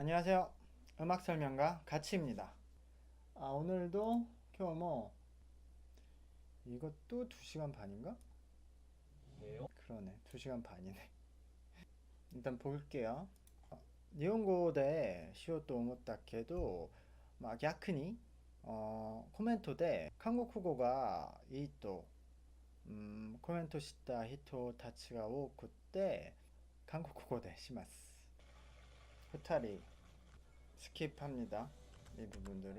안녕하세요. 음악 설명가 가치입니다. 오늘도 교모 이것도 2시간 반인가? 그러네. 2시간 반이네. 일단 볼게요. 日本語で しようと思ったけど、逆にコメントで韓国語がいいと、コメントした人たちが多くて韓国語でします。2人 스킵합니다. 이 부분들은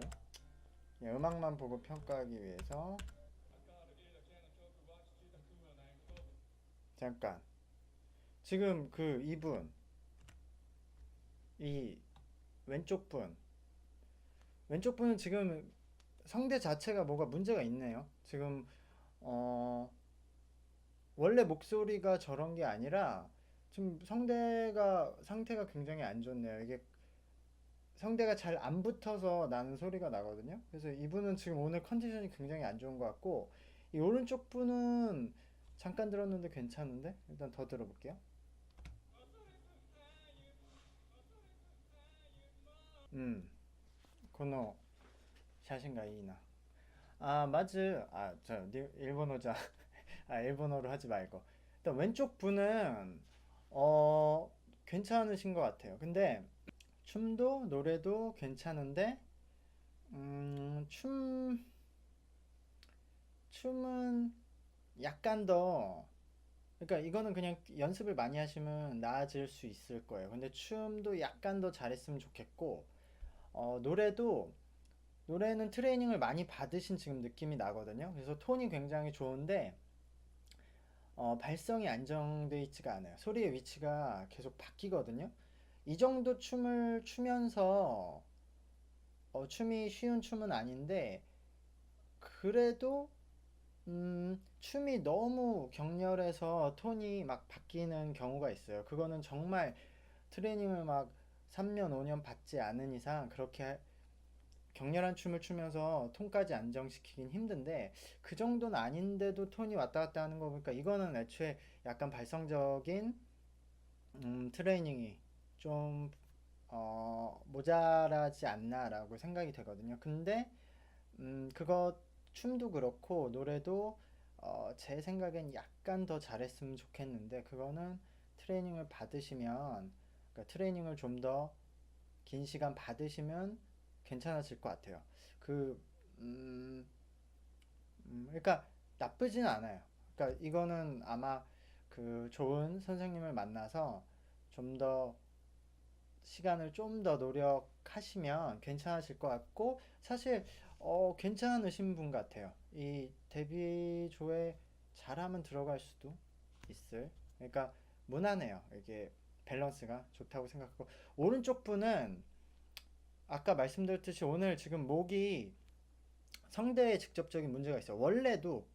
음악만 보고 평가하기 위해서. 잠깐, 지금 그 이분, 이 왼쪽 분, 왼쪽 분은 지금 성대 자체가 뭐가 문제가 있네요. 지금 어 원래 목소리가 저런 게 아니라 지금 성대가 상태가 굉장히 안 좋네요. 이게 성대가 잘 안 붙어서 나는 소리가 나거든요. 그래서 이분은 지금 오늘 컨디션이 굉장히 안 좋은 것 같고, 이 오른쪽 분은 잠깐 들었는데 괜찮은데 일단 더 들어볼게요. うんこの写真がいいな。 맞즈. 일본어자. 일본어로 하지 말고. 일단 왼쪽 분은 괜찮으신 것 같아요. 근데 춤도 노래도 괜찮은데 춤은 약간 더, 그러니까 이거는 그냥 연습을 많이 하시면 나아질 수 있을 거예요. 근데 춤도 약간 더 잘했으면 좋겠고, 노래는 트레이닝을 많이 받으신 지금 느낌이 나거든요. 그래서 톤이 굉장히 좋은데 발성이 안정돼 있지가 않아요. 소리의 위치가 계속 바뀌거든요. 이 정도 춤을 추면서 춤이 쉬운 춤은 아닌데, 그래도 춤이 너무 격렬해서 톤이 막 바뀌는 경우가 있어요. 그거는 정말 트레이닝을 막 3년, 5년 받지 않은 이상 그렇게 격렬한 춤을 추면서 톤까지 안정시키긴 힘든데, 그 정도는 아닌데도 톤이 왔다 갔다 하는 거 보니까 이거는 애초에 약간 발성적인 트레이닝이 좀 모자라지 않나라고 생각이 되거든요. 근데 그거 춤도 그렇고 노래도 제 생각엔 약간 더 잘했으면 좋겠는데, 그거는 트레이닝을 받으시면, 그러니까 트레이닝을 좀 더 긴 시간 받으시면 괜찮아질 것 같아요. 그 그러니까 나쁘진 않아요. 그러니까 이거는 아마 그 좋은 선생님을 만나서 좀 더 시간을 좀 더 노력하시면 괜찮으실 것 같고, 사실 괜찮으신 분 같아요. 이 데뷔 조에 잘하면 들어갈 수도 있을. 그러니까 무난해요. 이게 밸런스가 좋다고 생각하고, 오른쪽 분은 아까 말씀드렸듯이 오늘 지금 목이 성대에 직접적인 문제가 있어요. 원래도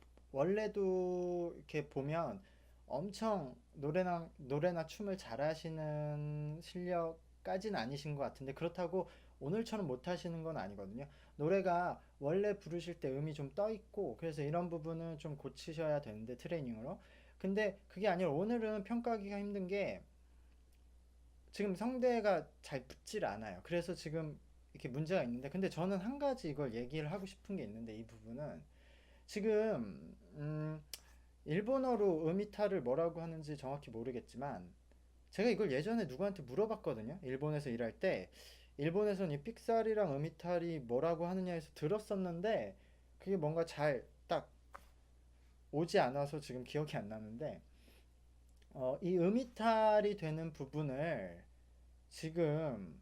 이렇게 보면 엄청 노래나 춤을 잘하시는 실력까지는 아니신 것 같은데, 그렇다고 오늘처럼 못하시는 건 아니거든요. 노래가 원래 부르실 때 음이 좀 떠 있고, 그래서 이런 부분은 좀 고치셔야 되는데, 트레이닝으로. 근데 그게 아니라 오늘은 평가하기가 힘든 게 지금 성대가 잘 붙질 않아요. 그래서 지금 이렇게 문제가 있는데, 근데 저는 한 가지 이걸 얘기를 하고 싶은 게 있는데, 이 부분은 지금 일본어로 음이탈을 뭐라고 하는지 정확히 모르겠지만, 제가 이걸 예전에 누구한테 물어봤거든요. 일본에서 일할 때 일본에서는 이 삑사리랑 음이탈이 뭐라고 하느냐 해서 들었었는데, 그게 뭔가 잘 딱 오지 않아서 지금 기억이 안 나는데, 이 음이탈이 되는 부분을 지금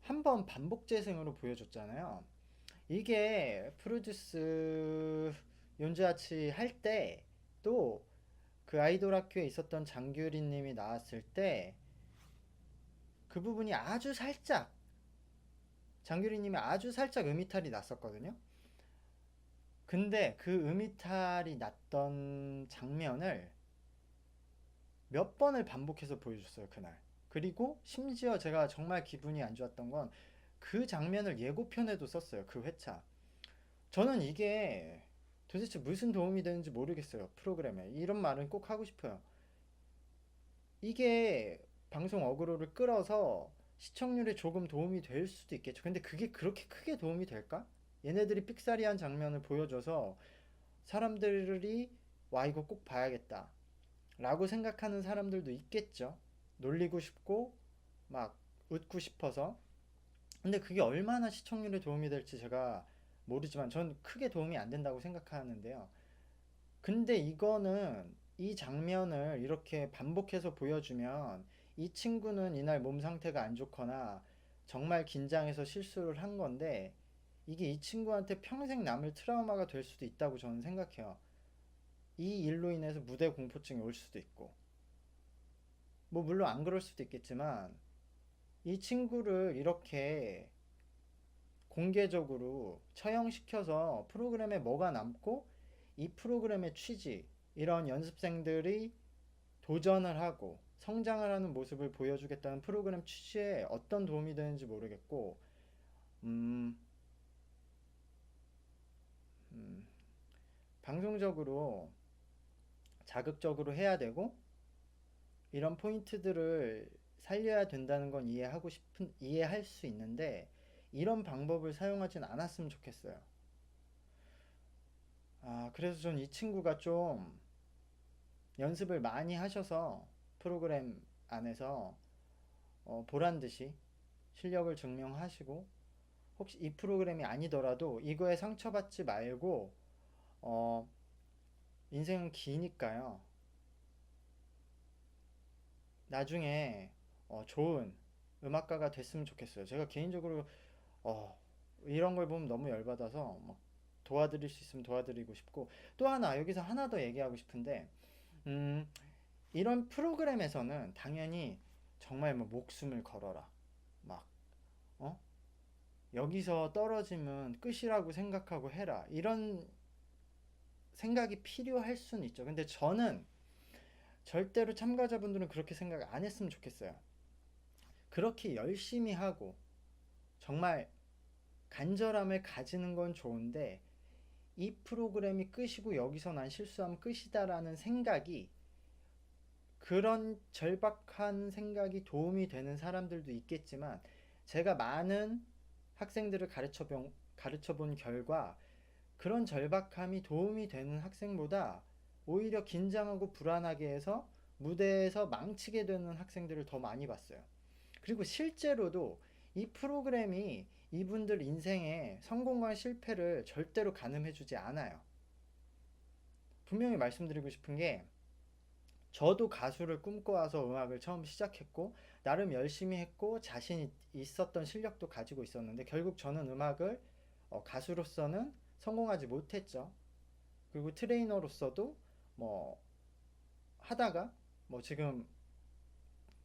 한 번 반복 재생으로 보여줬잖아요. 이게 프로듀스 윤지아치 할 때, 또 그 아이돌 학교에 있었던 장규리 님이 나왔을 때 그 부분이 아주 살짝, 장규리 님이 아주 살짝 음이탈이 났었거든요. 근데 그 음이탈이 났던 장면을 몇 번을 반복해서 보여줬어요, 그날. 그리고 심지어 제가 정말 기분이 안 좋았던 건 그 장면을 예고편에도 썼어요, 그 회차. 저는 이게 도대체 무슨 도움이 되는지 모르겠어요, 프로그램에. 이런 말은 꼭 하고 싶어요. 이게 방송 어그로를 끌어서 시청률에 조금 도움이 될 수도 있겠죠. 근데 그게 그렇게 크게 도움이 될까? 얘네들이 삑사리한 장면을 보여줘서 사람들이 와, 이거 꼭 봐야겠다 라고 생각하는 사람들도 있겠죠. 놀리고 싶고 막 웃고 싶어서. 근데 그게 얼마나 시청률에 도움이 될지 제가 모르지만 전 크게 도움이 안 된다고 생각하는데요. 근데 이거는 이 장면을 이렇게 반복해서 보여주면 이 친구는 이날 몸 상태가 안 좋거나 정말 긴장해서 실수를 한 건데 이게 이 친구한테 평생 남을 트라우마가 될 수도 있다고 저는 생각해요. 이 일로 인해서 무대 공포증이 올 수도 있고. 뭐 물론 안 그럴 수도 있겠지만 이 친구를 이렇게 공개적으로 처형시켜서 프로그램에 뭐가 남고 이 프로그램의 취지, 이런 연습생들이 도전을 하고 성장을 하는 모습을 보여주겠다는 프로그램 취지에 어떤 도움이 되는지 모르겠고, 음, 음, 방송적으로 자극적으로 해야 되고 이런 포인트들을 살려야 된다는 건 이해할 수 있는데 이런 방법을 사용하진 않았으면 좋겠어요. 그래서 전 이 친구가 좀 연습을 많이 하셔서 프로그램 안에서 보란 듯이 실력을 증명하시고, 혹시 이 프로그램이 아니더라도 이거에 상처받지 말고 어, 인생은 기니까요. 나중에 좋은 음악가가 됐으면 좋겠어요. 제가 개인적으로 어, 이런 걸 보면 너무 열받아서 막 도와드릴 수 있으면 도와드리고 싶고, 또 하나 여기서 하나 더 얘기하고 싶은데, 음, 이런 프로그램에서는 당연히 정말 뭐 목숨을 걸어라, 막 어? 여기서 떨어지면 끝이라고 생각하고 해라, 이런 생각이 필요할 수는 있죠. 근데 저는 절대로 참가자분들은 그렇게 생각 안 했으면 좋겠어요. 그렇게 열심히 하고 정말 간절함을 가지는 건 좋은데 이 프로그램이 끝이고 여기서 난 실수하면 끝이다라는 생각이, 그런 절박한 생각이 도움이 되는 사람들도 있겠지만 제가 많은 학생들을 가르쳐 본 결과 그런 절박함이 도움이 되는 학생보다 오히려 긴장하고 불안하게 해서 무대에서 망치게 되는 학생들을 더 많이 봤어요. 그리고 실제로도 이 프로그램이 이분들 인생의 성공과 실패를 절대로 가늠해주지 않아요. 분명히 말씀드리고 싶은 게, 저도 가수를 꿈꿔와서 음악을 처음 시작했고 나름 열심히 했고 자신 있었던 실력도 가지고 있었는데 결국 저는 음악을 가수로서는 성공하지 못했죠. 그리고 트레이너로서도 뭐 하다가 뭐 지금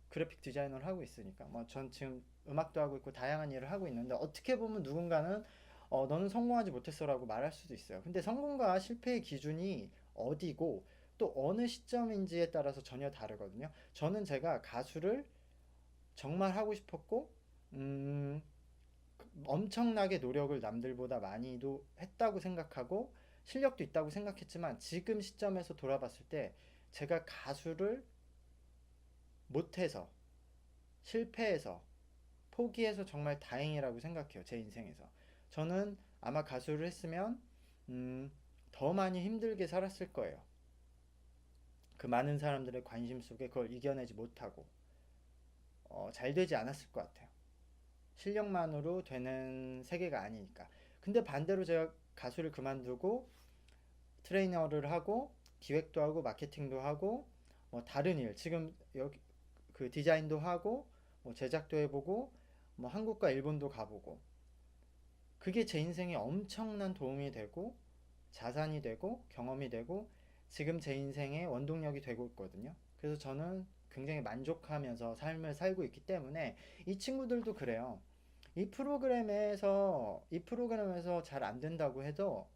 그래픽 디자이너를 하고 있으니까 뭐 전 지금 음악도 하고 있고 다양한 일을 하고 있는데, 어떻게 보면 누군가는 너는 성공하지 못했어라고 말할 수도 있어요. 근데 성공과 실패의 기준이 어디고 또 어느 시점인지에 따라서 전혀 다르거든요. 저는 제가 가수를 정말 하고 싶었고 음, 엄청나게 노력을 남들보다 많이도 했다고 생각하고 실력도 있다고 생각했지만 지금 시점에서 돌아봤을 때 제가 가수를 못해서 실패해서 포기해서 정말 다행이라고 생각해요. 제 인생에서. 저는 아마 가수를 했으면 음, 더 많이 힘들게 살았을 거예요. 그 많은 사람들의 관심 속에 그걸 이겨내지 못하고 잘 되지 않았을 것 같아요. 실력만으로 되는 세계가 아니니까. 근데 반대로 제가 가수를 그만두고 트레이너를 하고 기획도 하고 마케팅도 하고 뭐 다른 일, 지금 여기 그 디자인도 하고 뭐 제작도 해보고 뭐 한국과 일본도 가보고, 그게 제 인생에 엄청난 도움이 되고 자산이 되고 경험이 되고 지금 제 인생의 원동력이 되고 있거든요. 그래서 저는 굉장히 만족하면서 삶을 살고 있기 때문에 이 친구들도 그래요. 이 프로그램에서 잘 안 된다고 해도,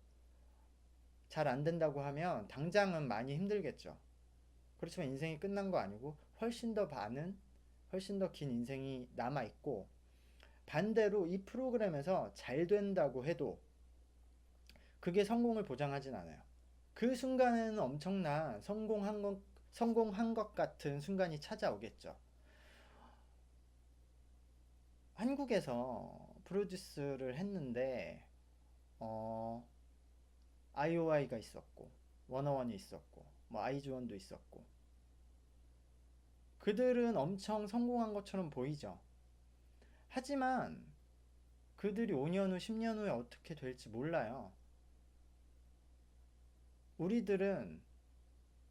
잘 안 된다고 하면 당장은 많이 힘들겠죠. 그렇지만 인생이 끝난 거 아니고 훨씬 더 긴 인생이 남아 있고, 반대로 이 프로그램에서 잘 된다고 해도 그게 성공을 보장하진 않아요. 그 순간에는 엄청난 성공한 것 같은 순간이 찾아오겠죠. 한국에서 프로듀스를 했는데 어, IOI가 있었고 워너원이 있었고 뭐 아이즈원도 있었고 그들은 엄청 성공한 것처럼 보이죠. 하지만 그들이 5년 후, 10년 후에 어떻게 될지 몰라요. 우리들은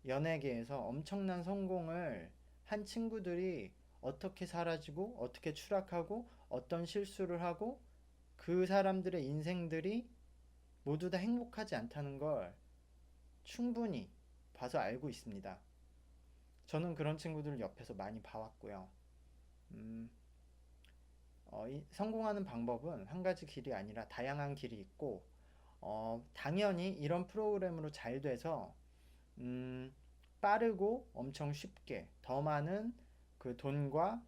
연예계에서 엄청난 성공을 한 친구들이 어떻게 사라지고 어떻게 추락하고 어떤 실수를 하고 그 사람들의 인생들이 모두 다 행복하지 않다는 걸 충분히 봐서 알고 있습니다. 저는 그런 친구들을 옆에서 많이 봐왔고요. 음, 성공하는 방법은 한 가지 길이 아니라 다양한 길이 있고, 당연히 이런 프로그램으로 잘 돼서, 음, 빠르고 엄청 쉽게 더 많은 그 돈과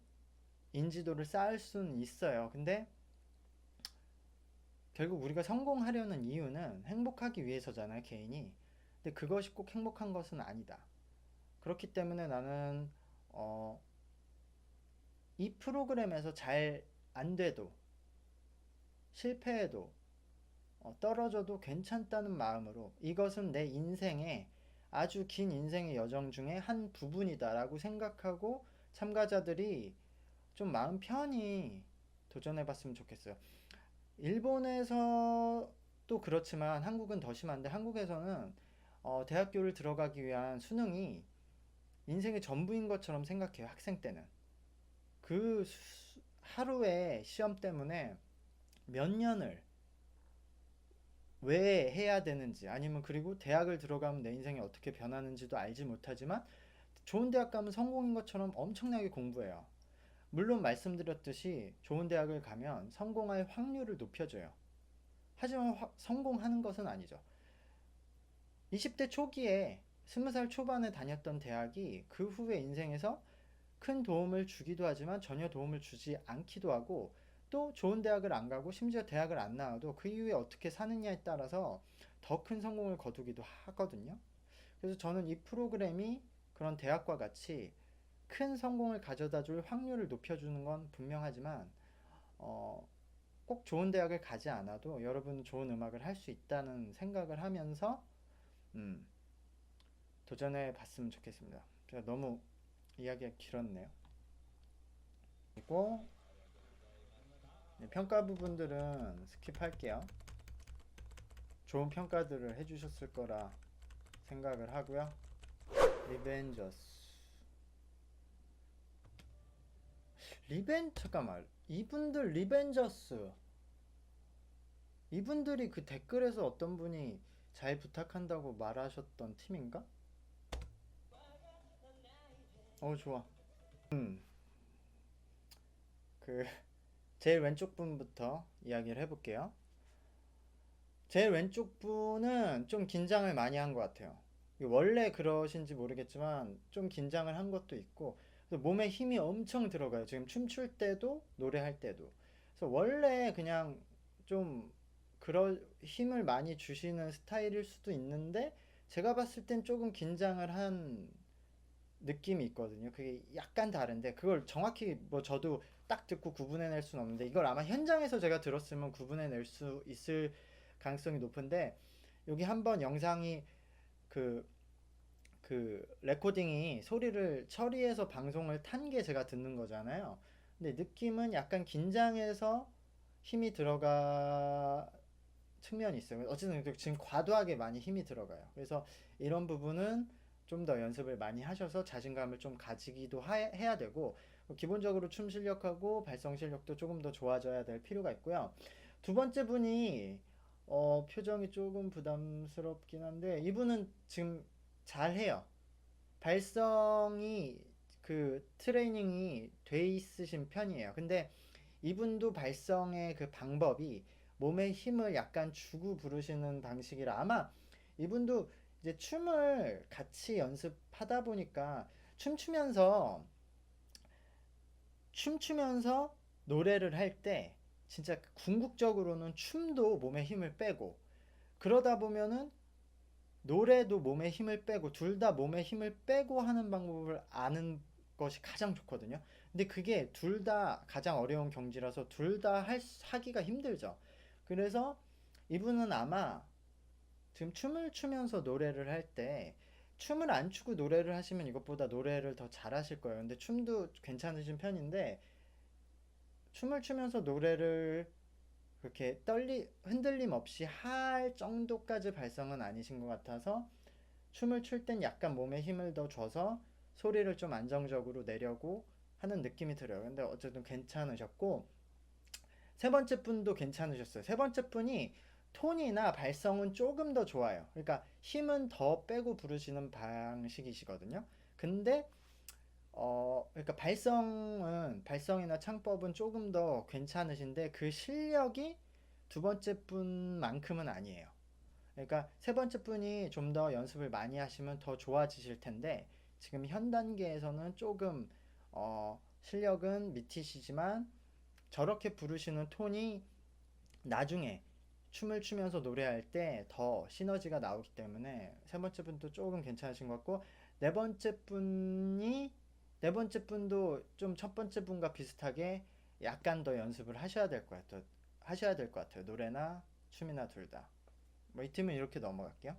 인지도를 쌓을 수는 있어요. 근데 결국 우리가 성공하려는 이유는 행복하기 위해서잖아요, 개인이. 근데 그것이 꼭 행복한 것은 아니다. 그렇기 때문에 나는, 어, 이 프로그램에서 잘 안 돼도, 실패해도, 떨어져도 괜찮다는 마음으로 이것은 내 인생의 아주 긴 인생의 여정 중에 한 부분이다라고 생각하고 참가자들이 좀 마음 편히 도전해 봤으면 좋겠어요. 일본에서도 그렇지만 한국은 더 심한데 한국에서는 대학교를 들어가기 위한 수능이 인생의 전부인 것처럼 생각해요. 학생 때는. 그 하루의 시험 때문에 몇 년을 왜 해야 되는지 아니면 그리고 대학을 들어가면 내 인생이 어떻게 변하는지도 알지 못하지만 좋은 대학 가면 성공인 것처럼 엄청나게 공부해요. 물론 말씀드렸듯이 좋은 대학을 가면 성공할 확률을 높여줘요. 하지만 성공하는 것은 아니죠. 20대 초기에 20살 초반에 다녔던 대학이 그 후에 인생에서 큰 도움을 주기도 하지만 전혀 도움을 주지 않기도 하고 또 좋은 대학을 안 가고 심지어 대학을 안 나와도 그 이후에 어떻게 사느냐에 따라서 더 큰 성공을 거두기도 하거든요. 그래서 저는 이 프로그램이 그런 대학과 같이 큰 성공을 가져다 줄 확률을 높여주는 건 분명하지만 어, 꼭 좋은 대학을 가지 않아도 여러분은 좋은 음악을 할 수 있다는 생각을 하면서 음, 도전해 봤으면 좋겠습니다. 제가 너무 이야기가 길었네요. 그리고 네, 평가 부분들은 스킵할게요. 좋은 평가들을 해주셨을 거라 생각을 하고요. 리벤저스. 잠깐만. 이분들 리벤저스. 이분들이 그 댓글에서 어떤 분이 잘 부탁한다고 말하셨던 팀인가? 좋아. 그 제일 왼쪽 분부터 이야기를 해볼게요. 제일 왼쪽 분은 좀 긴장을 많이 한 것 같아요. 원래 그러신지 모르겠지만 좀 긴장을 한 것도 있고 몸에 힘이 엄청 들어가요. 지금 춤출 때도 노래할 때도. 그래서 원래 그냥 좀 그런 힘을 많이 주시는 스타일일 수도 있는데 제가 봤을 땐 조금 긴장을 한 느낌이 있거든요. 그게 약간 다른데 그걸 정확히 뭐 저도 딱 듣고 구분해낼 수는 없는데 이걸 아마 현장에서 제가 들었으면 구분해낼 수 있을 가능성이 높은데 여기 한번 영상이 그, 그 레코딩이 소리를 처리해서 방송을 탄 게 제가 듣는 거잖아요. 근데 느낌은 약간 긴장해서 힘이 들어가 측면이 있어요. 어쨌든 지금 과도하게 많이 힘이 들어가요. 그래서 이런 부분은 좀 더 연습을 많이 하셔서 자신감을 좀 가지기도 해야 되고 기본적으로 춤 실력하고 발성 실력도 조금 더 좋아져야 될 필요가 있고요. 두 번째 분이 표정이 조금 부담스럽긴 한데 이분은 지금 잘해요. 발성이 그 트레이닝이 돼 있으신 편이에요. 근데 이분도 발성의 그 방법이 몸에 힘을 약간 주고 부르시는 방식이라 아마 이분도 이제 춤을 같이 연습하다 보니까 춤추면서 춤추면서 노래를 할 때 진짜 궁극적으로는 춤도 몸에 힘을 빼고 그러다 보면은 노래도 몸에 힘을 빼고 둘 다 몸에 힘을 빼고 하는 방법을 아는 것이 가장 좋거든요. 근데 그게 둘 다 가장 어려운 경지라서 둘 다 하기가 힘들죠. 그래서 이분은 아마 지금 춤을 추면서 노래를 할 때 춤을 안 추고 노래를 하시면 이것보다 노래를 더 잘하실 거예요. 근데 춤도 괜찮으신 편인데 춤을 추면서 노래를 그렇게 흔들림 없이 할 정도까지 발성은 아니신 것 같아서 춤을 출 땐 약간 몸에 힘을 더 줘서 소리를 좀 안정적으로 내려고 하는 느낌이 들어요. 근데 어쨌든 괜찮으셨고, 세 번째 분도 괜찮으셨어요. 세 번째 분이 톤이나 발성은 조금 더 좋아요. 그러니까 힘은 더 빼고 부르시는 방식이시거든요. 근데 그러니까 발성이나 창법은 조금 더 괜찮으신데 그 실력이 두 번째 분만큼은 아니에요. 그러니까 세 번째 분이 좀 더 연습을 많이 하시면 더 좋아지실 텐데 지금 현 단계에서는 조금 실력은 밑이시지만 저렇게 부르시는 톤이 나중에 춤을 추면서 노래할 때 더 시너지가 나오기 때문에 세 번째 분도 조금 괜찮으신 것 같고 네 번째 분이 네 번째 분도 좀 첫 번째 분과 비슷하게 약간 더 연습을 하셔야 될 것 같아요. 노래나 춤이나 둘 다. 뭐 이 팀은 이렇게 넘어갈게요.